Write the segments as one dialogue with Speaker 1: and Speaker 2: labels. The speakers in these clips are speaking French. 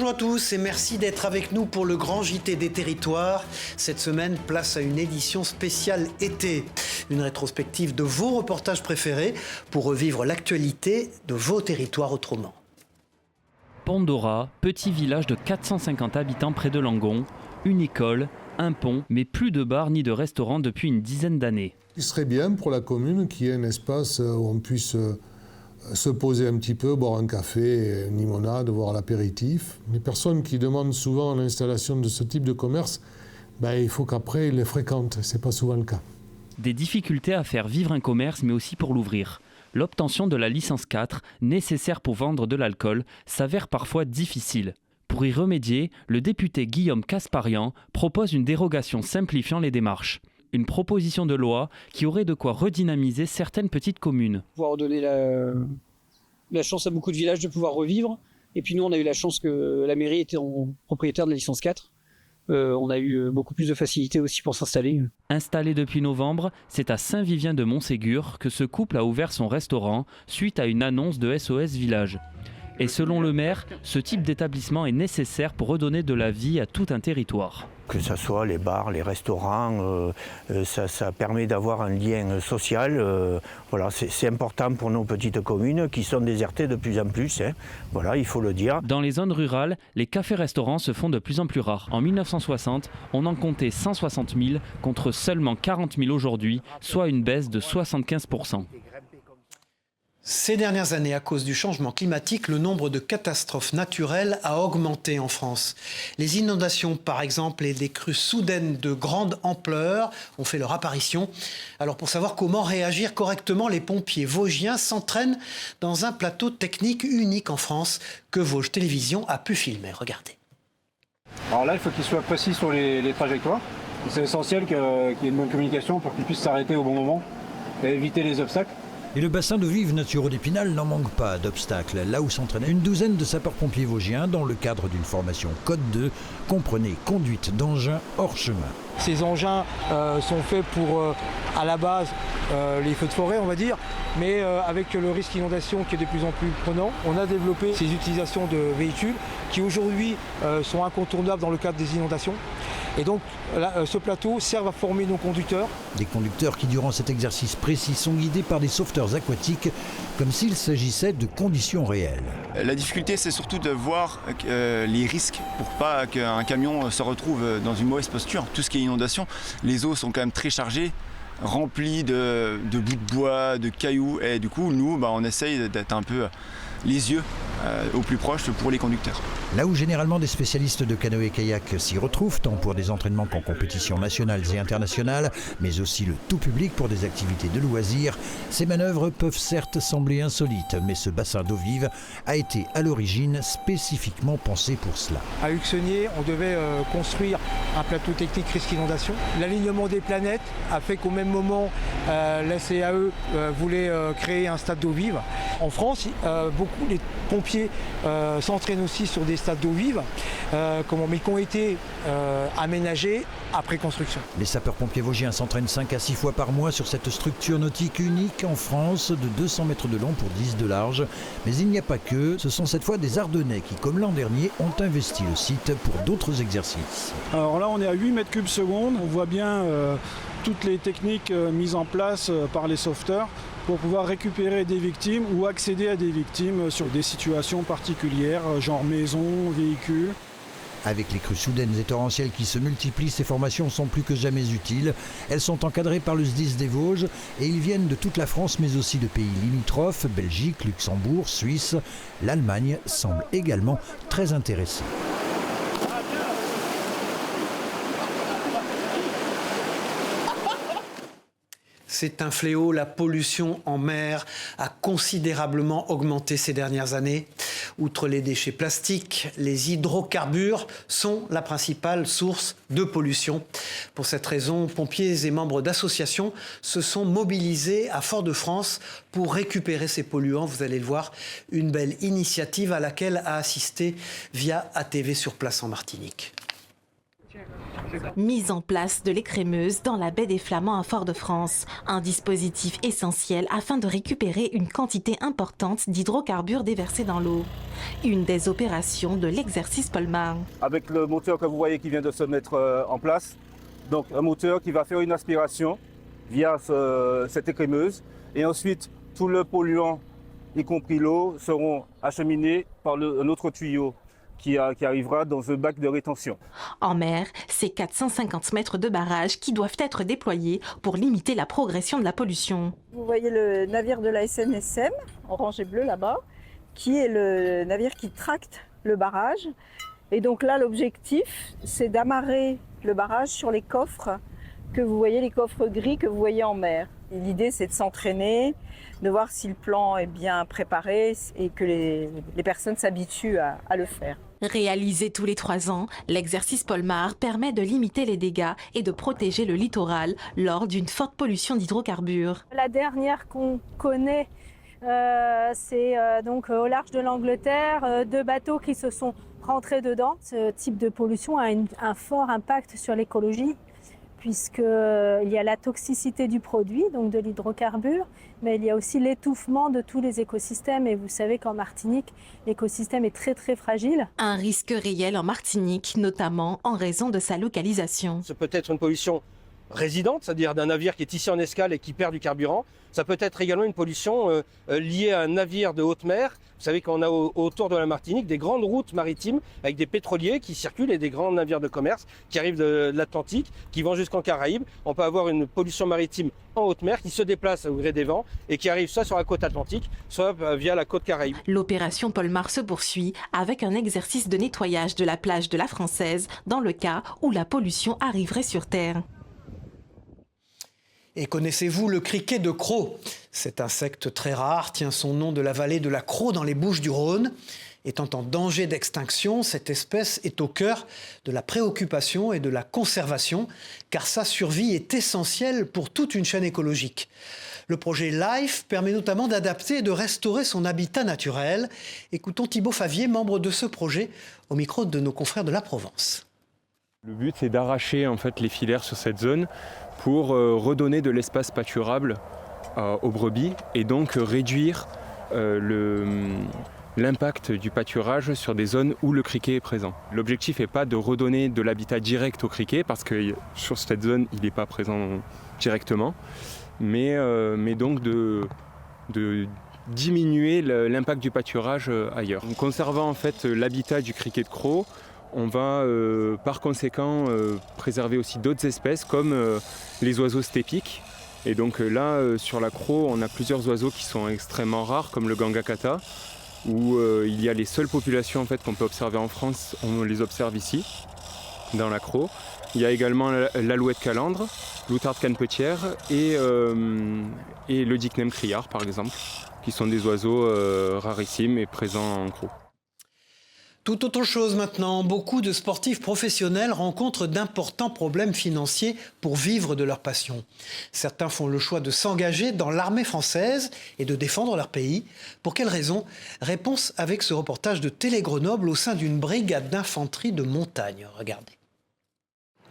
Speaker 1: Bonjour à tous et merci d'être avec nous pour le grand JT des territoires. Cette semaine, place à une édition spéciale été. Une rétrospective de vos reportages préférés pour revivre l'actualité de vos territoires autrement.
Speaker 2: Pandora, petit village de 450 habitants près de Langon, une école, un pont, mais plus de bars ni de restaurants depuis une dizaine d'années.
Speaker 3: Il serait bien pour la commune qu'il y ait un espace où on puisse se poser un petit peu, boire un café, une limonade, voir l'apéritif. Les personnes qui demandent souvent l'installation de ce type de commerce, il faut qu'après ils les fréquentent. Ce n'est pas souvent le cas.
Speaker 2: Des difficultés à faire vivre un commerce, mais aussi pour l'ouvrir. L'obtention de la licence 4, nécessaire pour vendre de l'alcool, s'avère parfois difficile. Pour y remédier, le député Guillaume Casparian propose une dérogation simplifiant les démarches. Une proposition de loi qui aurait de quoi redynamiser certaines petites communes.
Speaker 4: Pouvoir donner la chance à beaucoup de villages de pouvoir revivre. Et puis nous, on a eu la chance que la mairie était propriétaire de la licence 4. On a eu beaucoup plus de facilité aussi pour s'installer.
Speaker 2: Installé depuis novembre, c'est à Saint-Vivien-de-Montségur que ce couple a ouvert son restaurant suite à une annonce de SOS Village. Et selon le maire, ce type d'établissement est nécessaire pour redonner de la vie à tout un territoire.
Speaker 5: Que ce soit les bars, les restaurants, ça permet d'avoir un lien social. Voilà, c'est important pour nos petites communes qui sont désertées de plus en plus. Voilà, il faut le dire.
Speaker 2: Dans les zones rurales, les cafés-restaurants se font de plus en plus rares. En 1960, on en comptait 160 000 contre seulement 40 000 aujourd'hui, soit une baisse de 75%.
Speaker 1: Ces dernières années, à cause du changement climatique, le nombre de catastrophes naturelles a augmenté en France. Les inondations, par exemple, et des crues soudaines de grande ampleur ont fait leur apparition. Alors, pour savoir comment réagir correctement, les pompiers vosgiens s'entraînent dans un plateau technique unique en France que Vosges Télévisions a pu filmer. Regardez.
Speaker 6: Alors là, il faut qu'il soit précis sur les trajectoires. C'est essentiel qu'il y ait une bonne communication pour qu'il puisse s'arrêter au bon moment et éviter les obstacles.
Speaker 7: Et le bassin d'eau vive Naturo d'Épinal n'en manque pas d'obstacles. Là où s'entraînaient une douzaine de sapeurs-pompiers vosgiens dans le cadre d'une formation Code 2, comprenez conduite d'engins hors chemin.
Speaker 8: Ces engins sont faits pour, à la base, les feux de forêt, on va dire, mais avec le risque d'inondation qui est de plus en plus prenant, on a développé ces utilisations de véhicules qui aujourd'hui sont incontournables dans le cadre des inondations. Et donc, là, ce plateau sert à former nos conducteurs.
Speaker 7: Des conducteurs qui, durant cet exercice précis, sont guidés par des sauveteurs aquatiques, comme s'il s'agissait de conditions réelles.
Speaker 9: La difficulté, c'est surtout de voir les risques pour pas qu'un camion se retrouve dans une mauvaise posture. Tout ce qui est inondation, les eaux sont quand même très chargées, remplies de bouts de bois, de cailloux. Et du coup, nous, on essaye d'être un peu les yeux au plus proche pour les conducteurs.
Speaker 7: Là où généralement des spécialistes de canoë-kayak s'y retrouvent, tant pour des entraînements qu'en compétitions nationales et internationales, mais aussi le tout public pour des activités de loisirs, ces manœuvres peuvent certes sembler insolites, mais ce bassin d'eau vive a été à l'origine spécifiquement pensé pour cela.
Speaker 8: À Huxenier, on devait construire un plateau technique risque inondation. L'alignement des planètes a fait qu'au même moment, la CAE voulait créer un stade d'eau vive. En France, beaucoup les pompiers s'entraînent aussi sur des stades d'eau vive, mais qui ont été aménagés après construction.
Speaker 7: Les sapeurs-pompiers vosgiens s'entraînent 5 à 6 fois par mois sur cette structure nautique unique en France de 200 mètres de long pour 10 de large. Mais il n'y a pas que, ce sont cette fois des Ardennais qui, comme l'an dernier, ont investi le site pour d'autres exercices.
Speaker 10: Alors là, on est à 8 mètres cubes secondes. On voit bien toutes les techniques mises en place par les sauveteurs pour pouvoir récupérer des victimes ou accéder à des victimes sur des situations particulières, genre maison, véhicule.
Speaker 7: Avec les crues soudaines et torrentielles qui se multiplient, ces formations sont plus que jamais utiles. Elles sont encadrées par le SDIS des Vosges et ils viennent de toute la France mais aussi de pays limitrophes, Belgique, Luxembourg, Suisse. L'Allemagne semble également très intéressée.
Speaker 1: C'est un fléau, la pollution en mer a considérablement augmenté ces dernières années. Outre les déchets plastiques, les hydrocarbures sont la principale source de pollution. Pour cette raison, pompiers et membres d'associations se sont mobilisés à Fort-de-France pour récupérer ces polluants. Vous allez le voir, une belle initiative à laquelle a assisté via ATV sur place en Martinique.
Speaker 11: Mise en place de l'écrémeuse dans la baie des Flamands à Fort-de-France. Un dispositif essentiel afin de récupérer une quantité importante d'hydrocarbures déversés dans l'eau. Une des opérations de l'exercice Polmar.
Speaker 12: Avec le moteur que vous voyez qui vient de se mettre en place, donc un moteur qui va faire une aspiration via cette écrémeuse et ensuite tout le polluant, y compris l'eau, seront acheminés par un autre tuyau qui arrivera dans un bac de rétention.
Speaker 11: En mer, c'est 450 mètres de barrage qui doivent être déployés pour limiter la progression de la pollution.
Speaker 13: Vous voyez le navire de la SNSM, orange et bleu là-bas, qui est le navire qui tracte le barrage. Et donc là, l'objectif, c'est d'amarrer le barrage sur les coffres que vous voyez, les coffres gris que vous voyez en mer. L'idée, c'est de s'entraîner, de voir si le plan est bien préparé et que les personnes s'habituent à le faire.
Speaker 11: Réalisé tous les 3 ans, l'exercice Polmar permet de limiter les dégâts et de protéger le littoral lors d'une forte pollution d'hydrocarbures.
Speaker 14: La dernière qu'on connaît, c'est donc au large de l'Angleterre, 2 bateaux qui se sont rentrés dedans. Ce type de pollution a un fort impact sur l'écologie, puisqu'il y a la toxicité du produit, donc de l'hydrocarbure, mais il y a aussi l'étouffement de tous les écosystèmes. Et vous savez qu'en Martinique, l'écosystème est très très fragile.
Speaker 11: Un risque réel en Martinique, notamment en raison de sa localisation.
Speaker 15: Ça peut être une pollution résidente, c'est-à-dire d'un navire qui est ici en escale et qui perd du carburant. Ça peut être également une pollution liée à un navire de haute mer. Vous savez qu'on a autour de la Martinique des grandes routes maritimes avec des pétroliers qui circulent et des grands navires de commerce qui arrivent de l'Atlantique, qui vont jusqu'en Caraïbes. On peut avoir une pollution maritime en haute mer qui se déplace au gré des vents et qui arrive soit sur la côte Atlantique, soit via la côte Caraïbe.
Speaker 11: L'opération Polmar se poursuit avec un exercice de nettoyage de la plage de la Française dans le cas où la pollution arriverait sur Terre.
Speaker 1: Et connaissez-vous le criquet de Crau ? Cet insecte très rare tient son nom de la vallée de la Crau dans les Bouches-du-Rhône. Étant en danger d'extinction, cette espèce est au cœur de la préoccupation et de la conservation, car sa survie est essentielle pour toute une chaîne écologique. Le projet LIFE permet notamment d'adapter et de restaurer son habitat naturel. Écoutons Thibaut Favier, membre de ce projet, au micro de nos confrères de la Provence.
Speaker 16: Le but, c'est d'arracher en fait les filaires sur cette zone pour redonner de l'espace pâturable aux brebis et donc réduire l'impact du pâturage sur des zones où le criquet est présent. L'objectif n'est pas de redonner de l'habitat direct au criquet parce que sur cette zone, il n'est pas présent directement, mais donc de diminuer l'impact du pâturage ailleurs. En conservant en fait l'habitat du criquet de Crau, on va par conséquent préserver aussi d'autres espèces comme les oiseaux stépiques. Et donc là, sur la Crau, on a plusieurs oiseaux qui sont extrêmement rares, comme le gangakata, où il y a les seules populations en fait, qu'on peut observer en France, on les observe ici, dans la Crau. Il y a également l'alouette calandre, l'outarde canepetière et le dicnème criard, par exemple, qui sont des oiseaux rarissimes et présents en Crau.
Speaker 1: Tout autre chose maintenant, beaucoup de sportifs professionnels rencontrent d'importants problèmes financiers pour vivre de leur passion. Certains font le choix de s'engager dans l'armée française et de défendre leur pays. Pour quelles raisons ? Réponse avec ce reportage de Télé Grenoble au sein d'une brigade d'infanterie de montagne. Regardez.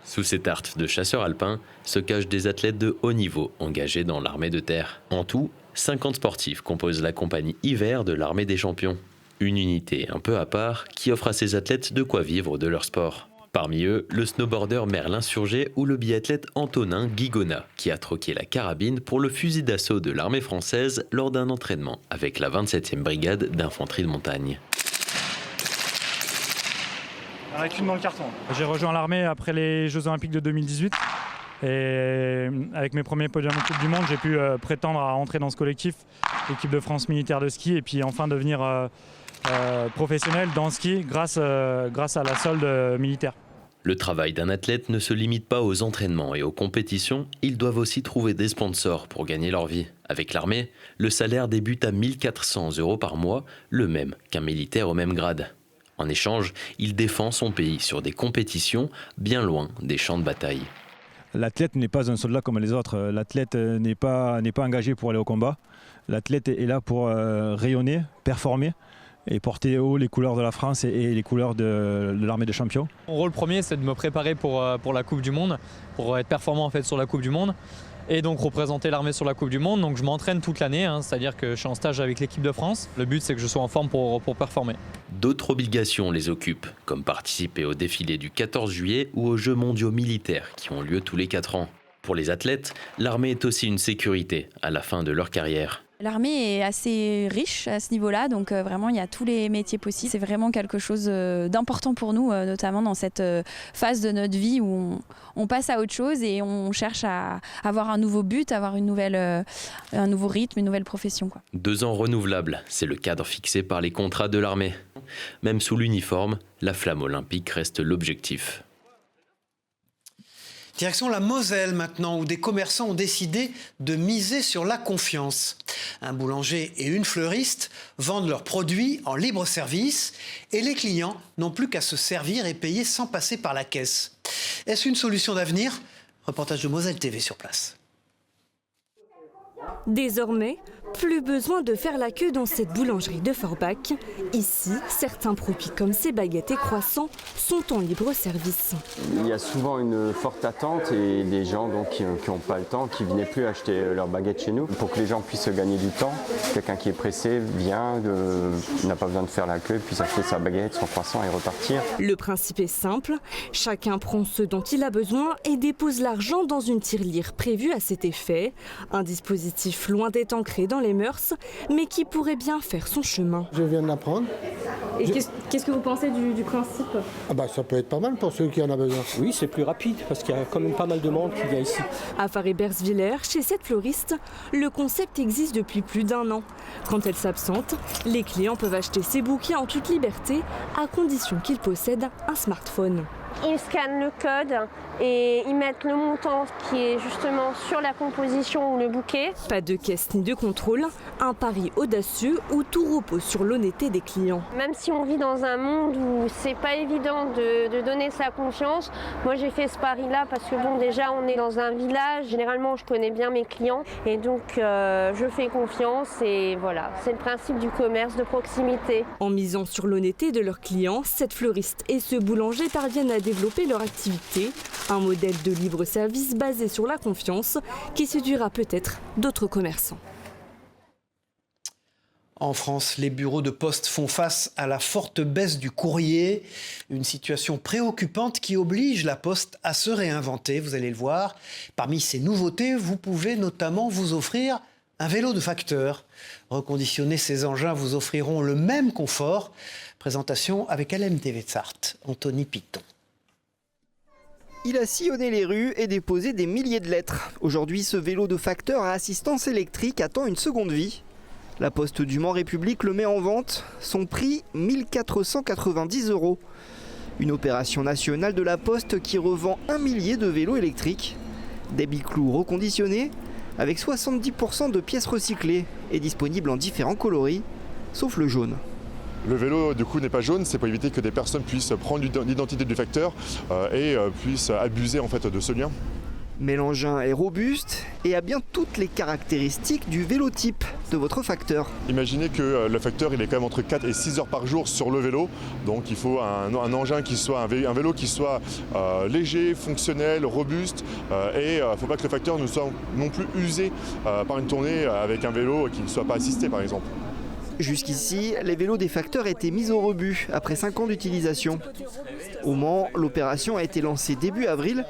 Speaker 17: Sous ces tartes de chasseurs alpins se cachent des athlètes de haut niveau engagés dans l'armée de terre. En tout, 50 sportifs composent la compagnie hiver de l'armée des champions. Une unité un peu à part qui offre à ces athlètes de quoi vivre de leur sport. Parmi eux, le snowboarder Merlin Surgé ou le biathlète Antonin Guigona, qui a troqué la carabine pour le fusil d'assaut de l'armée française lors d'un entraînement avec la 27e brigade d'infanterie de montagne.
Speaker 18: Avec une dans le carton. J'ai rejoint l'armée après les Jeux Olympiques de 2018. Et avec mes premiers podiums en Coupe du Monde, j'ai pu prétendre à entrer dans ce collectif, l'équipe de France militaire de ski, et puis enfin devenir professionnel dans le ski grâce à la solde militaire.
Speaker 17: Le travail d'un athlète ne se limite pas aux entraînements et aux compétitions, ils doivent aussi trouver des sponsors pour gagner leur vie. Avec l'armée, le salaire débute à 1 400 € par mois, le même qu'un militaire au même grade. En échange, il défend son pays sur des compétitions bien loin des champs de bataille.
Speaker 18: L'athlète n'est pas un soldat comme les autres. L'athlète n'est pas engagé pour aller au combat. L'athlète est là pour rayonner, performer
Speaker 19: et porter haut les couleurs de la France et les couleurs de l'armée des champions.
Speaker 20: Mon rôle premier, c'est de me préparer pour la Coupe du Monde, pour être performant en fait sur la Coupe du Monde et donc représenter l'armée sur la Coupe du Monde. Donc je m'entraîne toute l'année, c'est-à-dire que je suis en stage avec l'équipe de France. Le but, c'est que je sois en forme pour performer.
Speaker 17: D'autres obligations les occupent, comme participer au défilé du 14 juillet ou aux Jeux mondiaux militaires qui ont lieu tous les 4 ans. Pour les athlètes, l'armée est aussi une sécurité à la fin de leur carrière.
Speaker 21: L'armée est assez riche à ce niveau-là, donc vraiment il y a tous les métiers possibles. C'est vraiment quelque chose d'important pour nous, notamment dans cette phase de notre vie où on passe à autre chose et on cherche à avoir un nouveau but, avoir un nouveau rythme, une nouvelle profession, quoi.
Speaker 17: 2 ans renouvelables, c'est le cadre fixé par les contrats de l'armée. Même sous l'uniforme, la flamme olympique reste l'objectif.
Speaker 1: Direction la Moselle maintenant, où des commerçants ont décidé de miser sur la confiance. Un boulanger et une fleuriste vendent leurs produits en libre service et les clients n'ont plus qu'à se servir et payer sans passer par la caisse. Est-ce une solution d'avenir ? Reportage de Moselle TV sur place.
Speaker 22: Désormais, plus besoin de faire la queue dans cette boulangerie de Forbach. Ici, certains produits comme ces baguettes et croissants sont en libre service.
Speaker 23: Il y a souvent une forte attente et des gens donc, qui n'ont pas le temps, qui ne venaient plus acheter leurs baguettes chez nous. Pour que les gens puissent gagner du temps, quelqu'un qui est pressé vient, n'a pas besoin de faire la queue, puis acheter sa baguette, son croissant et repartir.
Speaker 22: Le principe est simple, chacun prend ce dont il a besoin et dépose l'argent dans une tirelire prévue à cet effet. Un dispositif loin d'être ancré dans les mœurs, mais qui pourrait bien faire son chemin.
Speaker 24: Je viens de l'apprendre.
Speaker 22: Et qu'est-ce que vous pensez du principe ?
Speaker 24: Ça peut être pas mal pour ceux qui en ont besoin.
Speaker 25: Oui, c'est plus rapide parce qu'il y a quand même pas mal de monde qui vient ici.
Speaker 22: À Faré-Bersviller, chez cette fleuriste, le concept existe depuis plus d'1 an. Quand elle s'absente, les clients peuvent acheter ses bouquets en toute liberté, à condition qu'ils possèdent un smartphone.
Speaker 26: Ils scannent le code et ils mettent le montant qui est justement sur la composition ou le bouquet.
Speaker 22: Pas de caisse ni de contrôle, un pari audacieux où tout repose sur l'honnêteté des clients.
Speaker 26: Même si on vit dans un monde où c'est pas évident de donner sa confiance, moi j'ai fait ce pari-là parce que bon, déjà on est dans un village, généralement je connais bien mes clients et donc je fais confiance et voilà, c'est le principe du commerce de proximité.
Speaker 22: En misant sur l'honnêteté de leurs clients, cette fleuriste et ce boulanger parviennent à développer leur activité, un modèle de libre service basé sur la confiance qui séduira peut-être d'autres commerçants.
Speaker 1: En France, les bureaux de poste font face à la forte baisse du courrier, une situation préoccupante qui oblige la Poste à se réinventer, vous allez le voir. Parmi ces nouveautés, vous pouvez notamment vous offrir un vélo de facteur. Reconditionner ces engins vous offriront le même confort. Présentation avec LMTV de Sarthe, Anthony Picton.
Speaker 27: Il a sillonné les rues et déposé des milliers de lettres. Aujourd'hui, ce vélo de facteur à assistance électrique attend une seconde vie. La Poste du Mans République le met en vente. Son prix, 1 490 €. Une opération nationale de la Poste qui revend 1 millier de vélos électriques. Des biclous reconditionnés avec 70% de pièces recyclées et disponibles en différents coloris, sauf le jaune.
Speaker 28: Le vélo du coup n'est pas jaune, c'est pour éviter que des personnes puissent prendre l'identité du facteur et puissent abuser en fait de ce lien.
Speaker 27: Mais l'engin est robuste et a bien toutes les caractéristiques du vélo type de votre facteur.
Speaker 28: Imaginez que le facteur il est quand même entre 4 et 6 heures par jour sur le vélo, donc il faut un engin qui soit un vélo qui soit léger, fonctionnel, robuste et il ne faut pas que le facteur ne soit non plus usé par une tournée avec un vélo qui ne soit pas assisté par exemple.
Speaker 27: Jusqu'ici, les vélos des facteurs étaient mis au rebut après 5 ans d'utilisation. Au Mans, l'opération a été lancée début avril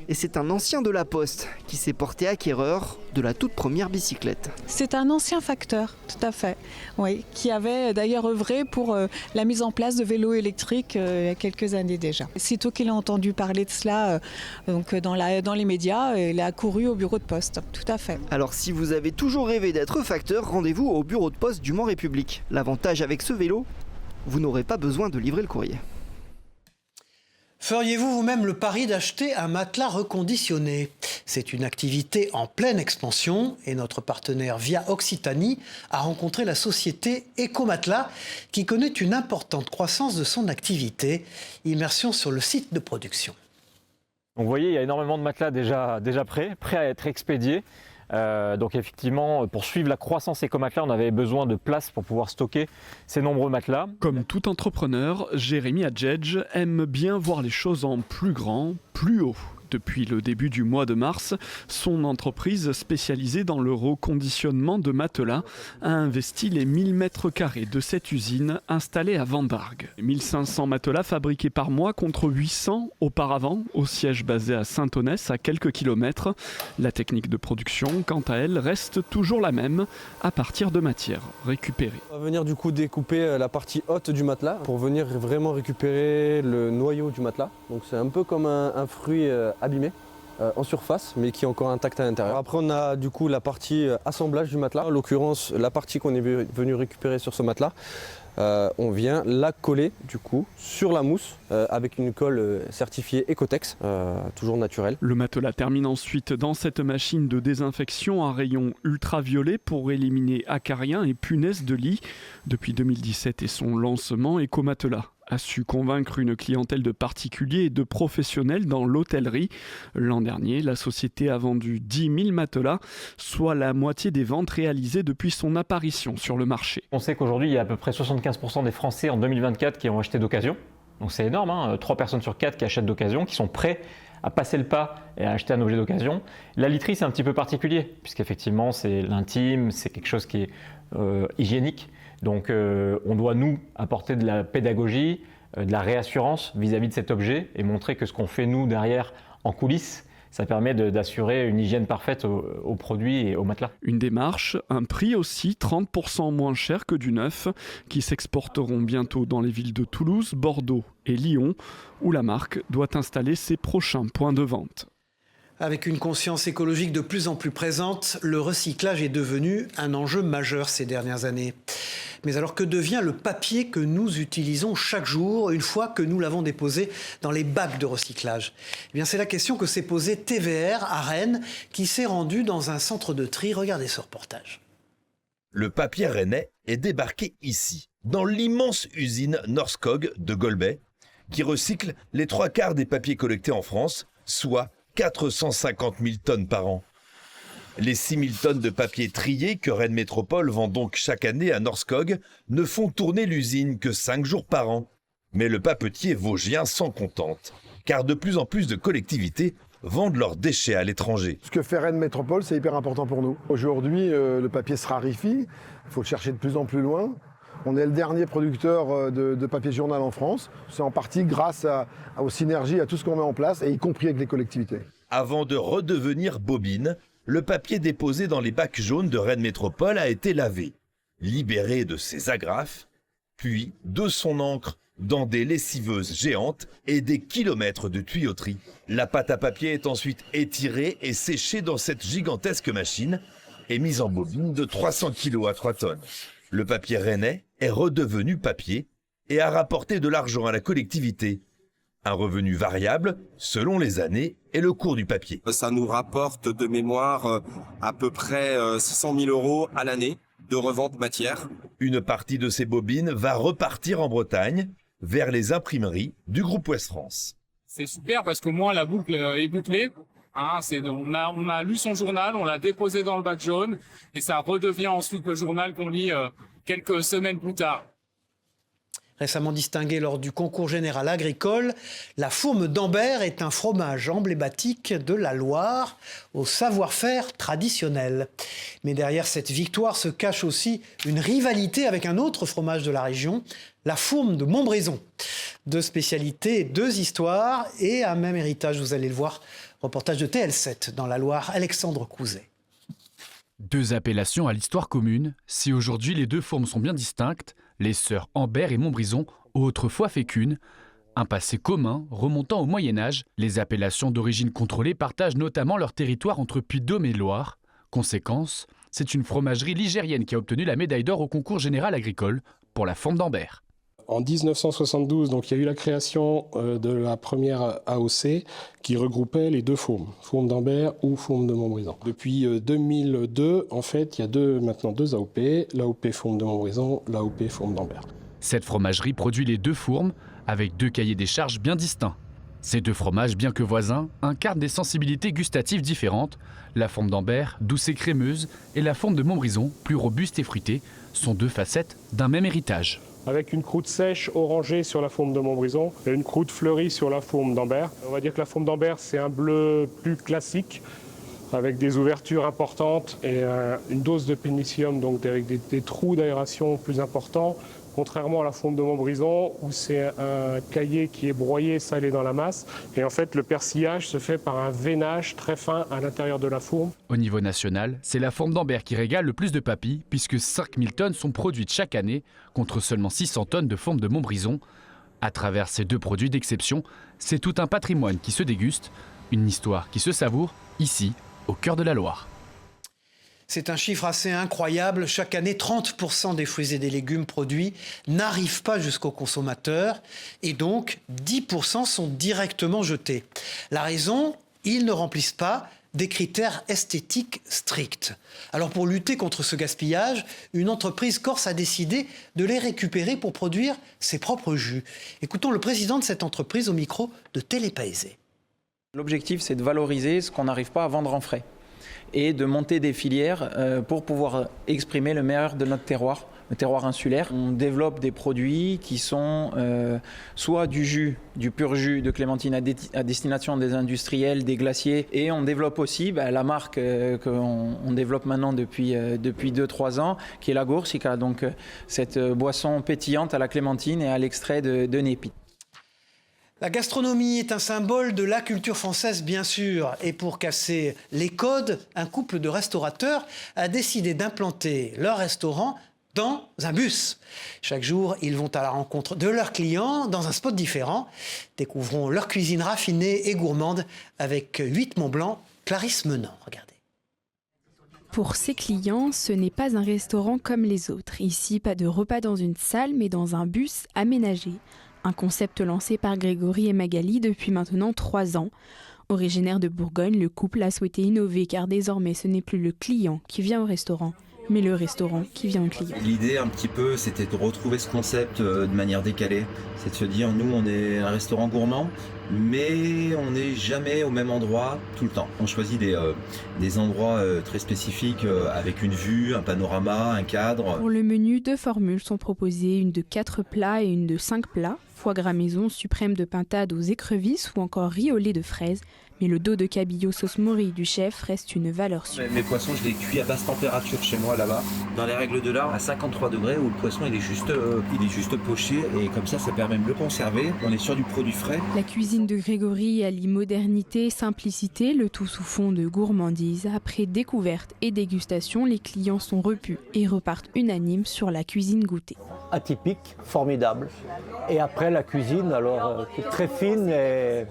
Speaker 27: et c'est un ancien de la Poste qui s'est porté acquéreur de la toute première bicyclette.
Speaker 29: C'est un ancien facteur, tout à fait, oui, qui avait d'ailleurs œuvré pour la mise en place de vélos électriques il y a quelques années déjà. Sitôt qu'il a entendu parler de cela dans les médias, il a accouru au bureau de poste, tout à fait.
Speaker 27: Alors si vous avez toujours rêvé d'être facteur, rendez-vous au bureau de poste du Mans République. L'avantage avec ce vélo, vous n'aurez pas besoin de livrer le courrier.
Speaker 1: Feriez-vous vous-même le pari d'acheter un matelas reconditionné ? C'est une activité en pleine expansion et notre partenaire Via Occitanie a rencontré la société Ecomatelas qui connaît une importante croissance de son activité. Immersion sur le site de production.
Speaker 30: Donc vous voyez, il y a énormément de matelas déjà prêts à être expédiés.
Speaker 2: Donc effectivement, pour suivre la croissance Eco-Matelas, on avait besoin de place pour pouvoir stocker ces nombreux matelas.
Speaker 3: Comme tout entrepreneur, Jérémy Adjedj aime bien voir les choses en plus grand, plus haut. Depuis le début du mois de mars, son entreprise spécialisée dans le reconditionnement de matelas a investi les 1000 mètres carrés de cette usine installée à Vendargues. 1500 matelas fabriqués par mois contre 800 auparavant au siège basé à Saint-Onès à quelques kilomètres. La technique de production, quant à elle, reste toujours la même à partir de matières récupérées.
Speaker 4: On va venir du coup découper la partie haute du matelas pour venir vraiment récupérer le noyau du matelas. Donc c'est un peu comme un fruit abîmé en surface mais qui est encore intact à l'intérieur. Après on a du coup la partie assemblage du matelas, en l'occurrence la partie qu'on est venu récupérer sur ce matelas. On vient la coller du coup sur la mousse avec une colle certifiée Ecotex, toujours naturelle.
Speaker 3: Le matelas termine ensuite dans cette machine de désinfection à rayon ultraviolet pour éliminer acariens et punaises de lit. Depuis 2017 et son lancement, Eco-Matelas a su convaincre une clientèle de particuliers et de professionnels dans l'hôtellerie. L'an dernier, la société a vendu 10 000 matelas, soit la moitié des ventes réalisées depuis son apparition sur le marché.
Speaker 2: On sait qu'aujourd'hui, il y a à peu près 75% des Français en 2024 qui ont acheté d'occasion. Donc c'est énorme, hein, 3 personnes sur 4 qui achètent d'occasion, qui sont prêts à passer le pas et à acheter un objet d'occasion. La literie, c'est un petit peu particulier, puisqu'effectivement, c'est l'intime, c'est quelque chose qui est hygiénique. Donc on doit nous apporter de la pédagogie, de la réassurance vis-à-vis de cet objet et montrer que ce qu'on fait nous derrière en coulisses, ça permet d'assurer une hygiène parfaite aux produits et aux matelas.
Speaker 3: Une démarche, un prix aussi 30% moins cher que du neuf, qui s'exporteront bientôt dans les villes de Toulouse, Bordeaux et Lyon, où la marque doit installer ses prochains points de vente.
Speaker 1: Avec une conscience écologique de plus en plus présente, le recyclage est devenu un enjeu majeur ces dernières années. Mais alors que devient le papier que nous utilisons chaque jour une fois que nous l'avons déposé dans les bacs de recyclage ? Eh bien, c'est la question que s'est posée TVR à Rennes, qui s'est rendu dans un centre de tri. Regardez ce reportage.
Speaker 5: Le papier rennais est débarqué ici, dans l'immense usine Norskog de Golbey, qui recycle les 3/4 des papiers collectés en France, soit 450 000 tonnes par an. Les 6 000 tonnes de papier trié que Rennes Métropole vend donc chaque année à Norskog ne font tourner l'usine que 5 jours par an. Mais le papetier vosgien s'en contente, car de plus en plus de collectivités vendent leurs déchets à l'étranger.
Speaker 24: Ce que fait Rennes Métropole, c'est hyper important pour nous. Aujourd'hui, le papier se raréfie, il faut le chercher de plus en plus loin. On est le dernier producteur de papier journal en France. C'est en partie grâce aux synergies, à tout ce qu'on met en place, et y compris avec les collectivités.
Speaker 5: Avant de redevenir bobine, le papier déposé dans les bacs jaunes de Rennes Métropole a été lavé, libéré de ses agrafes, puis de son encre dans des lessiveuses géantes et des kilomètres de tuyauterie. La pâte à papier est ensuite étirée et séchée dans cette gigantesque machine et mise en bobine de 300 kg à 3 tonnes. Le papier rennais est redevenu papier et a rapporté de l'argent à la collectivité. Un revenu variable selon les années et le cours du papier.
Speaker 6: Ça nous rapporte de mémoire à peu près 600 000 € à l'année de revente matière.
Speaker 5: Une partie de ces bobines va repartir en Bretagne vers les imprimeries du groupe Ouest France.
Speaker 7: C'est super parce qu'au moins la boucle est bouclée. Hein, on a lu son journal, on l'a déposé dans le bac jaune et ça redevient ensuite le journal qu'on lit quelques semaines plus tard.
Speaker 1: Récemment distingué lors du concours général agricole, la fourme d'Ambert est un fromage emblématique de la Loire au savoir-faire traditionnel. Mais derrière cette victoire se cache aussi une rivalité avec un autre fromage de la région, la fourme de Montbrison. 2 spécialités, 2 histoires et un même héritage, vous allez le voir. Reportage de TL7 dans la Loire, Alexandre Couzet.
Speaker 8: 2 appellations à l'histoire commune. Si aujourd'hui les 2 fourmes sont bien distinctes, les sœurs Ambert et Montbrison ont autrefois fait qu'une. Un passé commun remontant au Moyen-Âge, les appellations d'origine contrôlée partagent notamment leur territoire entre Puy-de-Dôme et Loire. Conséquence, c'est une fromagerie ligérienne qui a obtenu la médaille d'or au concours général agricole pour la fourme d'Ambert.
Speaker 9: En 1972, donc, il y a eu la création de la première AOC qui regroupait les 2 fourmes, fourme d'Ambert ou fourme de Montbrison. Depuis 2002, en fait, il y a maintenant deux AOP, l'AOP fourme de Montbrison, l'AOP fourme d'Ambert.
Speaker 8: Cette fromagerie produit les 2 fourmes avec 2 cahiers des charges bien distincts. Ces deux fromages, bien que voisins, incarnent des sensibilités gustatives différentes. La forme d'Ambert, douce et crémeuse, et la forme de Montbrison, plus robuste et fruitée, sont deux facettes d'un même héritage.
Speaker 9: Avec une croûte sèche orangée sur la forme de Montbrison et une croûte fleurie sur la forme d'Ambert. On va dire que la forme d'Ambert, c'est un bleu plus classique, avec des ouvertures importantes et une dose de pénicillium, donc avec des trous d'aération plus importants. Contrairement à la forme de Montbrison, où c'est un caillé qui est broyé, salé dans la masse. Et en fait, le persillage se fait par un veinage très fin à l'intérieur de la fourme.
Speaker 8: Au niveau national, c'est la forme d'Ambert qui régale le plus de papilles, puisque 5000 tonnes sont produites chaque année, contre seulement 600 tonnes de forme de Montbrison. À travers ces deux produits d'exception, c'est tout un patrimoine qui se déguste, une histoire qui se savoure, ici, au cœur de la Loire.
Speaker 1: C'est un chiffre assez incroyable. Chaque année, 30% des fruits et des légumes produits n'arrivent pas jusqu'au consommateur et donc 10% sont directement jetés. La raison, ils ne remplissent pas des critères esthétiques stricts. Alors pour lutter contre ce gaspillage, une entreprise corse a décidé de les récupérer pour produire ses propres jus. Écoutons le président de cette entreprise au micro de Télépaésé.
Speaker 10: L'objectif, c'est de valoriser ce qu'on n'arrive pas à vendre en frais et de monter des filières pour pouvoir exprimer le meilleur de notre terroir, le terroir insulaire. On développe des produits qui sont soit du jus, du pur jus de clémentine à destination des industriels, des glaciers, et on développe aussi la marque qu'on développe maintenant depuis 2-3 ans, qui est la Goursica, donc cette boisson pétillante à la clémentine et à l'extrait de Népi.
Speaker 1: La gastronomie est un symbole de la culture française, bien sûr. Et pour casser les codes, un couple de restaurateurs a décidé d'implanter leur restaurant dans un bus. Chaque jour, ils vont à la rencontre de leurs clients dans un spot différent. Découvrons leur cuisine raffinée et gourmande avec 8 Mont-Blanc, Clarisse Menant. Regardez.
Speaker 11: Pour ses clients, ce n'est pas un restaurant comme les autres. Ici, pas de repas dans une salle, mais dans un bus aménagé. Un concept lancé par Grégory et Magali depuis maintenant 3 ans. Originaire de Bourgogne, le couple a souhaité innover car désormais ce n'est plus le client qui vient au restaurant, mais le restaurant qui vient au client.
Speaker 12: L'idée un petit peu, c'était de retrouver ce concept de manière décalée. C'est de se dire, nous on est un restaurant gourmand, mais on n'est jamais au même endroit tout le temps. On choisit des endroits très spécifiques avec une vue, un panorama, un cadre.
Speaker 11: Pour le menu, 2 formules sont proposées, une de 4 plats et une de 5 plats. Foie gras maison, suprême de pintade aux écrevisses ou encore riz au lait de fraises. Mais le dos de cabillaud sauce morille du chef reste une valeur sûre.
Speaker 12: Mes poissons, je les cuis à basse température chez moi là-bas, dans les règles de l'art, à 53 degrés, où le poisson il est juste poché et comme ça permet de le conserver. On est sur du produit frais.
Speaker 11: La cuisine de Grégory allie modernité et simplicité, le tout sous fond de gourmandise. Après découverte et dégustation, les clients sont repus et repartent unanimes sur la cuisine goûtée.
Speaker 13: Atypique, formidable. Et après la cuisine, alors très fine et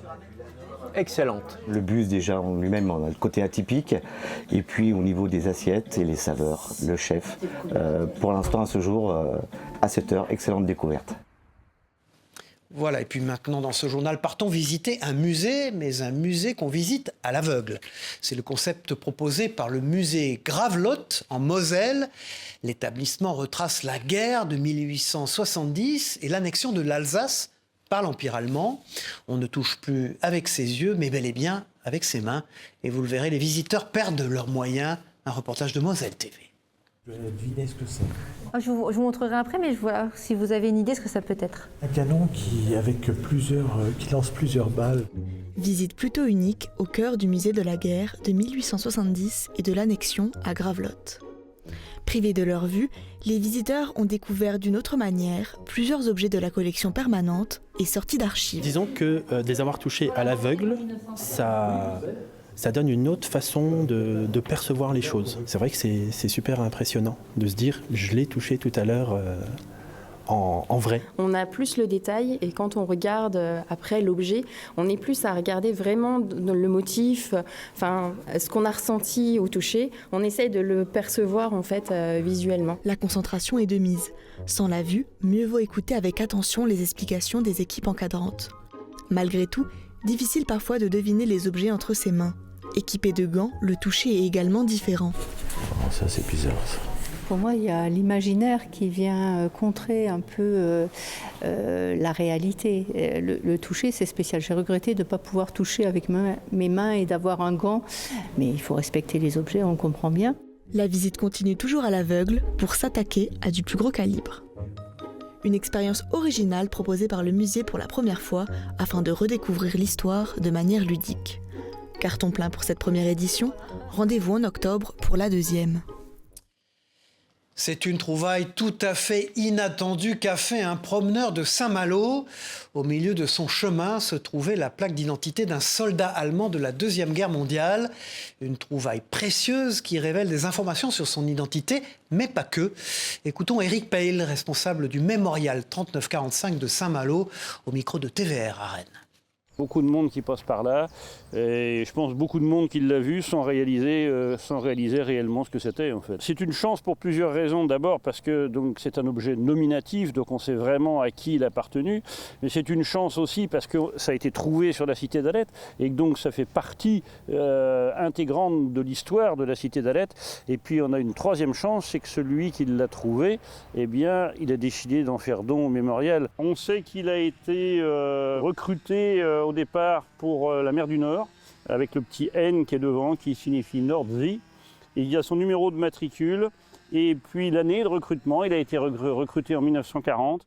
Speaker 13: excellente.
Speaker 14: Le bus déjà en lui-même, on a le côté atypique. Et puis au niveau des assiettes et les saveurs, le chef, pour l'instant à ce jour, à 7h, excellente découverte.
Speaker 1: Voilà, et puis maintenant dans ce journal, partons visiter un musée, mais un musée qu'on visite à l'aveugle. C'est le concept proposé par le musée Gravelotte en Moselle. L'établissement retrace la guerre de 1870 et l'annexion de l'Alsace par l'Empire allemand. On ne touche plus avec ses yeux, mais bel et bien avec ses mains. Et vous le verrez, les visiteurs perdent leurs moyens. Un reportage de Moselle TV.
Speaker 15: Je vais deviner ce que c'est.
Speaker 16: Je vous montrerai après, mais voilà, si vous avez une idée ce que ça peut être.
Speaker 15: Un canon qui lance plusieurs balles.
Speaker 18: Visite plutôt unique au cœur du musée de la guerre de 1870 et de l'annexion à Gravelotte. Privés de leur vue, les visiteurs ont découvert d'une autre manière plusieurs objets de la collection permanente et sortis d'archives.
Speaker 15: Disons que de les avoir touchés à l'aveugle, ça donne une autre façon de percevoir les choses. C'est vrai que c'est super impressionnant de se dire « je l'ai touché tout à l'heure en vrai ».
Speaker 19: On a plus le détail et quand on regarde après l'objet, on est plus à regarder vraiment le motif, ce qu'on a ressenti au toucher. On essaye de le percevoir en fait visuellement.
Speaker 18: La concentration est de mise. Sans la vue, mieux vaut écouter avec attention les explications des équipes encadrantes. Malgré tout, difficile parfois de deviner les objets entre ses mains. Équipé de gants, le toucher est également différent.
Speaker 15: Oh, ça c'est bizarre ça.
Speaker 17: Pour moi, il y a l'imaginaire qui vient contrer un peu la réalité. Le toucher, c'est spécial. J'ai regretté de ne pas pouvoir toucher avec mes mains et d'avoir un gant. Mais il faut respecter les objets, on le comprend bien.
Speaker 18: La visite continue toujours à l'aveugle pour s'attaquer à du plus gros calibre. Une expérience originale proposée par le musée pour la première fois afin de redécouvrir l'histoire de manière ludique. Carton plein pour cette première édition, rendez-vous en octobre pour la deuxième.
Speaker 1: C'est une trouvaille tout à fait inattendue qu'a fait un promeneur de Saint-Malo. Au milieu de son chemin se trouvait la plaque d'identité d'un soldat allemand de la Deuxième Guerre mondiale. Une trouvaille précieuse qui révèle des informations sur son identité, mais pas que. Écoutons Éric Peil, responsable du mémorial 3945 de Saint-Malo, au micro de TVR à Rennes.
Speaker 20: Beaucoup de monde qui passe par là, et je pense beaucoup de monde qui l'a vu sans réaliser réellement ce que c'était en fait. C'est une chance pour plusieurs raisons. D'abord parce que donc, c'est un objet nominatif, donc on sait vraiment à qui il a appartenu, mais c'est une chance aussi parce que ça a été trouvé sur la cité d'Alette, et donc ça fait partie intégrante de l'histoire de la cité d'Alette. Et puis on a une troisième chance, c'est que celui qui l'a trouvé, eh bien, il a décidé d'en faire don au mémorial. On sait qu'il a été recruté au départ pour la mer du Nord, avec le petit N qui est devant, qui signifie Nordsee. Et il y a son numéro de matricule, et puis l'année de recrutement, il a été recruté en 1940.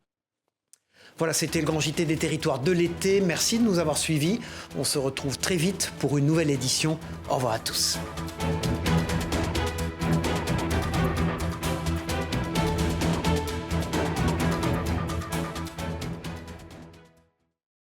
Speaker 1: Voilà, c'était le Grand JT des territoires de l'été. Merci de nous avoir suivis. On se retrouve très vite pour une nouvelle édition. Au revoir à tous.